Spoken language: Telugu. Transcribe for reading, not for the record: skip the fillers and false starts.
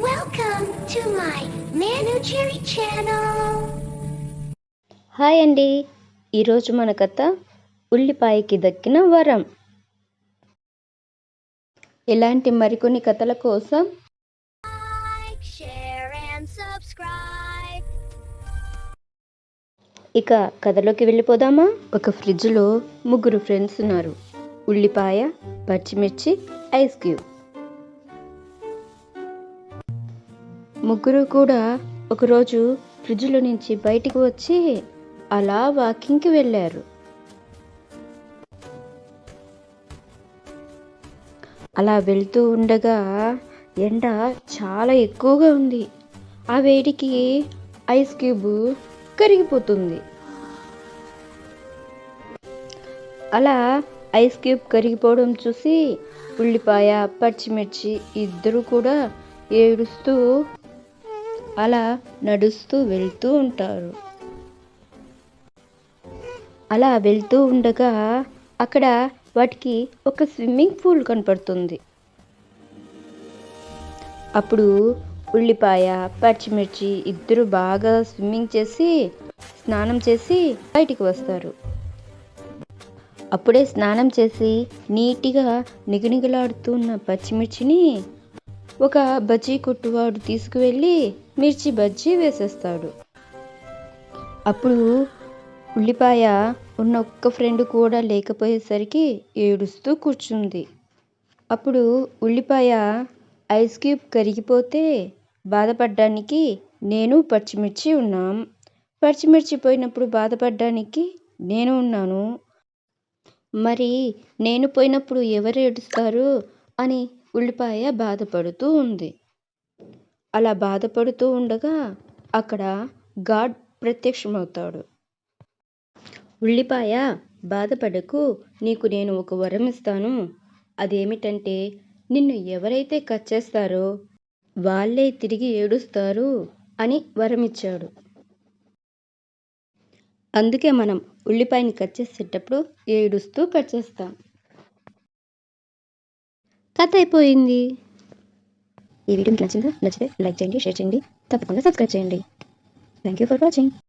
Welcome to my Nanu Cherry channel. Hi అండి. ఈరోజు మన కథ ఉల్లిపాయకి దక్కిన వరం. ఇలాంటి మరికొన్ని కథల కోసం Like, share, and subscribe. ఇక కథలోకి వెళ్ళిపోదామా? ఒక ఫ్రిడ్జ్లో ముగ్గురు ఫ్రెండ్స్ ఉన్నారు. ఉల్లిపాయ, పచ్చిమిర్చి, ఐస్ క్యూబ్. ముగ్గురు కూడా ఒకరోజు ఫ్రిడ్జ్లో నుంచి బయటికి వచ్చి అలా వాకింగ్కి వెళ్ళారు. అలా వెళ్తూ ఉండగా ఎండ చాలా ఎక్కువగా ఉంది. ఆ వేడికి ఐస్ క్యూబ్ కరిగిపోతుంది. అలా ఐస్ క్యూబ్ కరిగిపోవడం చూసి ఉల్లిపాయ, పచ్చిమిర్చి ఇద్దరు కూడా ఏడుస్తూ అలా నడుస్తూ వెళ్తూ ఉంటారు. అలా వెళ్తూ ఉండగా అక్కడ వాటికి ఒక స్విమ్మింగ్ పూల్ కనపడుతుంది. అప్పుడు ఉల్లిపాయ, పచ్చిమిర్చి ఇద్దరు బాగా స్విమ్మింగ్ చేసి స్నానం చేసి బయటికి వస్తారు. అప్పుడే స్నానం చేసి నీట్గా నిగనిగలాడుతున్న పచ్చిమిర్చిని ఒక బజ్జీ కొట్టువాడు తీసుకువెళ్ళి మిర్చి బజ్జీ వేసేస్తాడు. అప్పుడు ఉల్లిపాయ ఉన్న ఒక్క ఫ్రెండ్ కూడా లేకపోయేసరికి ఏడుస్తూ కూర్చుంది. అప్పుడు ఉల్లిపాయ ఐస్ క్యూబ్ కరిగిపోతే బాధపడడానికి నేను పచ్చిమిర్చి ఉన్నాం, పచ్చిమిర్చి పోయినప్పుడు బాధపడడానికి నేను ఉన్నాను, మరి నేను పోయినప్పుడు ఎవరు ఏడుస్తారు అని ఉల్లిపాయ బాధపడుతూ ఉంది. అలా బాధపడుతూ ఉండగా అక్కడ గాడ్ ప్రత్యక్షమవుతాడు. ఉల్లిపాయ, బాధపడకు, నీకు నేను ఒక వరం ఇస్తాను. అదేమిటంటే నిన్ను ఎవరైతే కట్ చేస్తారో వాళ్ళే తిరిగి ఏడుస్తారు అని వరం ఇచ్చాడు. అందుకే మనం ఉల్లిపాయని కట్ చేసేటప్పుడు ఏడుస్తూ కట్ చేస్తాం. కథ అయిపోయింది. ఈ వీడియో మీకు నచ్చితే లైక్ చేయండి, షేర్ చేయండి, తప్పకుండా సబ్స్క్రైబ్ చేయండి. Thank you for watching.